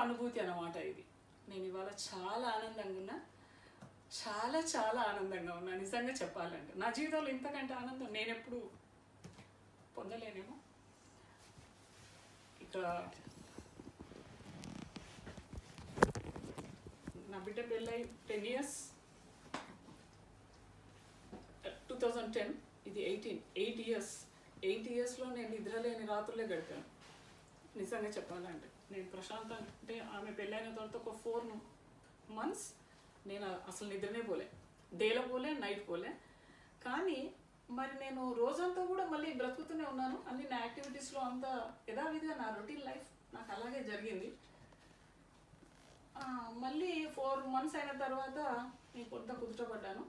అనుభూతి అన్నమాట ఇది. నేను ఇవాళ చాలా ఆనందంగా ఉన్నా, చాలా చాలా ఆనందంగా ఉన్నా నిజంగా చెప్పాలంటే. నా జీవితంలో ఇంతకంటే ఆనందం నేను ఎప్పుడు పొందలేనేమో. ఇక నా బిడ్డ పెళ్ళై 10 years, 2010, ఇది 8 years. 8 yearsలో నేను నిద్రలేని రాత్రులే గడిపాను నిజంగా చెప్పాలంటే. నేను ప్రశాంతం అంటే ఆమె పెళ్ళైన తర్వాత ఒక 4 months నేను అసలు నిద్రనే పోలే, డేలో పోలే, నైట్ పోలే. కానీ మరి నేను రోజంతా కూడా మళ్ళీ బ్రతుకుతూనే ఉన్నాను. అన్ని నా యాక్టివిటీస్లో అంతా యథావిధిగా నా రొటీన్ లైఫ్ నాకు అలాగే జరిగింది. మళ్ళీ 4 months అయిన తర్వాత నేను కొంత కుదుటపడ్డాను.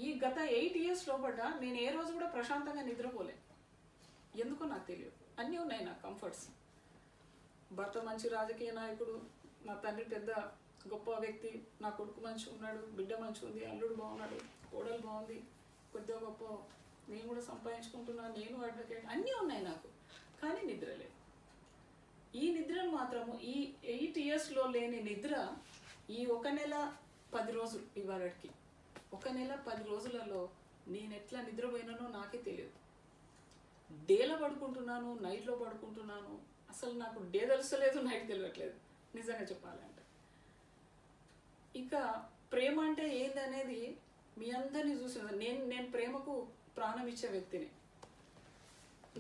ఈ గత 8 years లోపల నేను ఏ రోజు కూడా ప్రశాంతంగా నిద్రపోలే. ఎందుకో నాకు తెలియదు. అన్నీ ఉన్నాయి నాకు కంఫర్ట్స్. భర్త మంచి రాజకీయ నాయకుడు, నా తండ్రి పెద్ద గొప్ప వ్యక్తి, నా కొడుకు మంచిగా ఉన్నాడు, బిడ్డ మంచిగా ఉంది, అల్లుడు బాగున్నాడు, కోడలు బాగుంది, కొద్దిగా గొప్ప నేను కూడా సంపాదించుకుంటున్నాను, నేను అడ్వకేట్, అన్నీ ఉన్నాయి నాకు. కానీ నిద్ర లేదు. ఈ నిద్రను మాత్రము ఈ 8 yearsలో లేని నిద్ర ఈ 1 నెల 10 రోజులు, ఇవాళకి 1 నెల 10 రోజులలో నేను ఎట్లా నిద్రపోయినానో నాకే తెలియదు. డేలో పడుకుంటున్నాను, నైట్లో పడుకుంటున్నాను. అసలు నాకు డే తెలుస్తలేదు, నైట్ తెలియట్లేదు నిజంగా చెప్పాలంటే. ఇంకా ప్రేమ అంటే ఏందనేది మీ అందరినీ చూసిన నేను ప్రేమకు ప్రాణం ఇచ్చే వ్యక్తిని.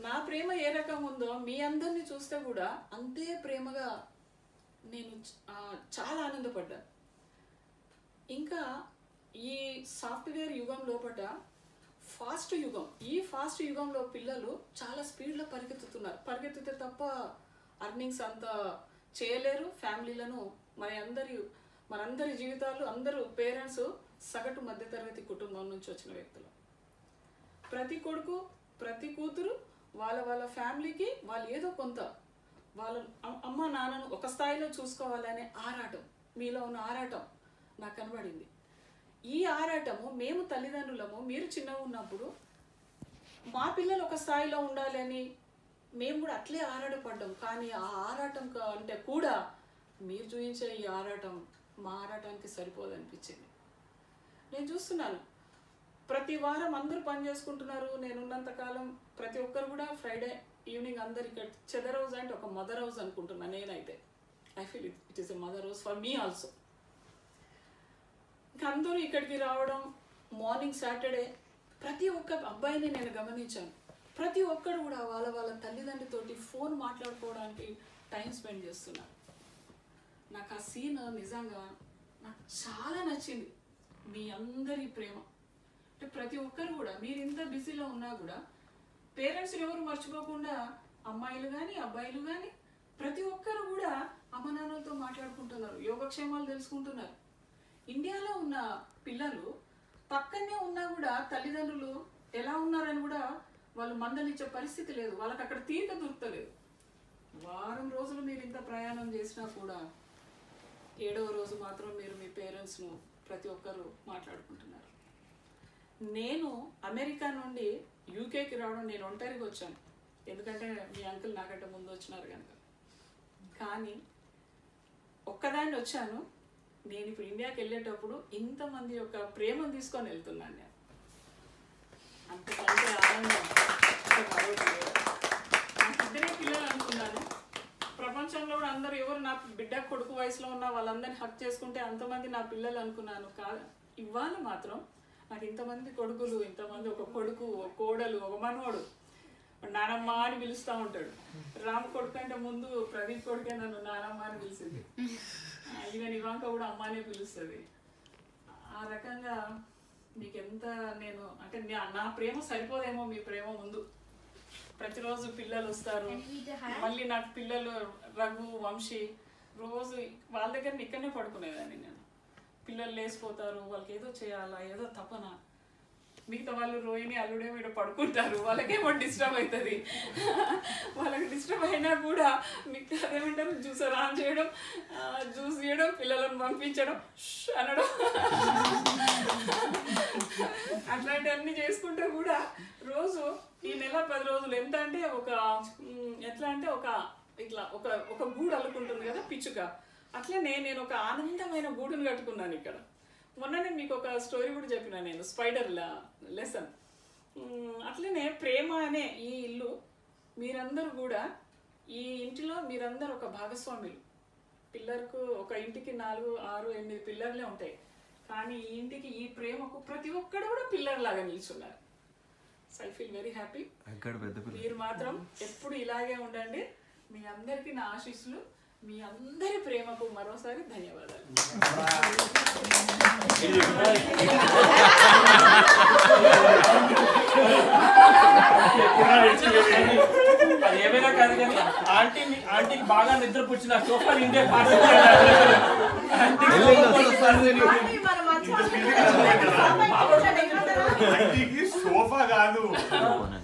నా ప్రేమ ఏ రకం ఉందో మీ అందరినీ చూస్తే కూడా అంతే ప్రేమగా నేను చాలా ఆనందపడ్డాను. ఇంకా ఈ సాఫ్ట్వేర్ యుగం లోపల ఫాస్ట్ యుగం, ఈ ఫాస్ట్ యుగంలో పిల్లలు చాలా స్పీడ్లో పరిగెత్తుతే తప్ప అర్నింగ్స్ అంత చేయలేరు. ఫ్యామిలీలను మనందరి జీవితాలు, అందరూ పేరెంట్స్ సగటు మధ్యతరగతి కుటుంబం నుంచి వచ్చిన వ్యక్తులు. ప్రతి కొడుకు ప్రతి కూతురు వాళ్ళ ఫ్యామిలీకి వాళ్ళు ఏదో కొంత వాళ్ళ అమ్మ నాన్నను ఒక స్థాయిలో చూసుకోవాలనే ఆరాటం, మీలో ఉన్న ఆరాటం నాకు కనబడింది. ఈ ఆరాటము మేము తల్లిదండ్రులము, మీరు చిన్నగా ఉన్నప్పుడు మా పిల్లలు ఒక స్థాయిలో ఉండాలని మేము కూడా అట్లే ఆరాటపడ్డాం. కానీ ఆ ఆరాటం అంటే కూడా మీరు చూపించే ఈ ఆరాటం మా ఆరాటానికి సరిపోదనిపించింది. నేను చూస్తున్నాను ప్రతి వారం అందరూ పని చేసుకుంటున్నారు. నేనున్నంతకాలం ప్రతి ఒక్కరు కూడా ఫ్రైడే ఈవినింగ్ అందరు ఇక్కడ చెదర్ హౌస్ అంటే ఒక మదర్ హౌస్ అనుకుంటున్నాను నేనైతే. I feel it is a mother house for me also. ఇంకా అందరూ ఇక్కడికి రావడం, మార్నింగ్ సాటర్డే ప్రతి ఒక్క అబ్బాయిని నేను గమనించాను. ప్రతి ఒక్కరు కూడా వాళ్ళ తల్లిదండ్రులతోటి ఫోన్ మాట్లాడుకోవడానికి టైం స్పెండ్ చేస్తున్నారు. నాకు ఆ సీన్ నిజంగా నాకు చాలా నచ్చింది. మీ అందరి ప్రేమ అంటే ప్రతి ఒక్కరు కూడా మీరు ఇంత బిజీలో ఉన్నా కూడా పేరెంట్స్ ఎవరు మర్చిపోకుండా అమ్మాయిలు కానీ అబ్బాయిలు కానీ ప్రతి ఒక్కరు కూడా అమ్మ నాన్నలతో మాట్లాడుకుంటున్నారు, యోగక్షేమాలు తెలుసుకుంటున్నారు. ఇండియాలో ఉన్న పిల్లలు పక్కనే ఉన్నా కూడా తల్లిదండ్రులు ఎలా ఉన్నారని కూడా వాళ్ళు మందలిచ్చే పరిస్థితి లేదు. వాళ్ళకి అక్కడ తీరిక దొరుకుతలేదు. వారం రోజులు మీరు ఇంత ప్రయాణం చేసినా కూడా 7వ రోజు మాత్రం మీరు మీ పేరెంట్స్ను ప్రతి ఒక్కరు మాట్లాడుకుంటున్నారు. నేను అమెరికా నుండి యూకేకి రావడం నేను ఒంటరిగా వచ్చాను, ఎందుకంటే మీ అంకుల్ నాకంటే ముందు వచ్చినారు కనుక. కానీ ఒక్కదాన్ని వచ్చాను. నేను ఇప్పుడు ఇండియాకి వెళ్ళేటప్పుడు ఇంతమంది యొక్క ప్రేమను తీసుకొని వెళ్తున్నాను. నేను అంతకంటే ఆనందం నాకు ఇద్దరే పిల్లలు అనుకున్నాను. ప్రపంచంలో కూడా అందరూ ఎవరు నా బిడ్డ కొడుకు వయసులో ఉన్న వాళ్ళందరినీ హక్ చేసుకుంటే అంతమంది నా పిల్లలు అనుకున్నాను. ఇవాళ మాత్రం నాకు ఇంతమంది కొడుకులు, ఇంతమంది ఒక కొడుకు, ఒక కోడలు, ఒక మనవడు. నానమ్మ అని పిలుస్తూ ఉంటాడు. రామ్ కొడుకు అంటే ముందు ప్రదీప్ కొడుకే నన్ను నానమ్మ అని పిలిచింది. ఈవెన్ ఇవాంక కూడా అమ్మానే పిలుస్తుంది. ఆ రకంగా మీకు ఎంత నేను అంటే నా ప్రేమ సరిపోదేమో మీ ప్రేమ ముందు. ప్రతిరోజు పిల్లలు వస్తారు, మళ్ళీ నాకు పిల్లలు రఘు, వంశీ రోజు వాళ్ళ దగ్గర ఇక్కడనే పడుకునేదాన్ని నేను. పిల్లలు లేచిపోతారు, వాళ్ళకి ఏదో చేయాలా, ఏదో తపన. మిగతా వాళ్ళు రోహిణి అల్లుడే మీద పడుకుంటారు, వాళ్ళకేమో డిస్టర్బ్ అవుతుంది. వాళ్ళకి డిస్టర్బ్ అయినా కూడా మిగతా అదేమంటారు జ్యూసర్ ఆన్ చేయడం, జ్యూస్ చేయడం, పిల్లలను పంపించడం, అనడం, అట్లాంటివన్నీ చేసుకుంటే కూడా రోజు ఈ నెల 10 రోజులు ఎంత అంటే ఒక ఎట్లా అంటే ఒక ఇట్లా ఒక గూడు అల్లుకుంటుంది కదా, పిచ్చుక, అట్లనే నేను ఒక ఆనందమైన గూడును కట్టుకున్నాను ఇక్కడ. మొన్ననే మీకు ఒక స్టోరీ కూడా చెప్పిన నేను, స్పైడర్ లెసన్. అట్లనే ప్రేమ అనే ఈ ఇల్లు మీరందరూ కూడా, ఈ ఇంటిలో మీరందరూ ఒక భాగస్వాములు. పిల్లర్కు ఒక ఇంటికి 4, 6, 8 పిల్లర్లే ఉంటాయి, కానీ ఈ ఇంటికి ఈ ప్రేమకు ప్రతి ఒక్కడు కూడా పిల్లర్ లాగా నిల్చున్నారు. So I feel very happy. మీరు మాత్రం ఎప్పుడు ఇలాగే ఉండండి. మీ అందరికీ నా ఆశీస్సులు. మీ అందరి ప్రేమకు మరోసారి ధన్యవాదాలు. అది ఏమైనా కాదు కానీ ఆంటీకి బాగా నిద్ర పుచ్చిన సోఫా ఇండియా సోఫా కాదు,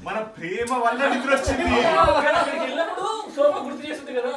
మన ప్రేమ వల్ల నిద్ర వచ్చింది. సోఫా గుర్తు చేస్తుంది కదా.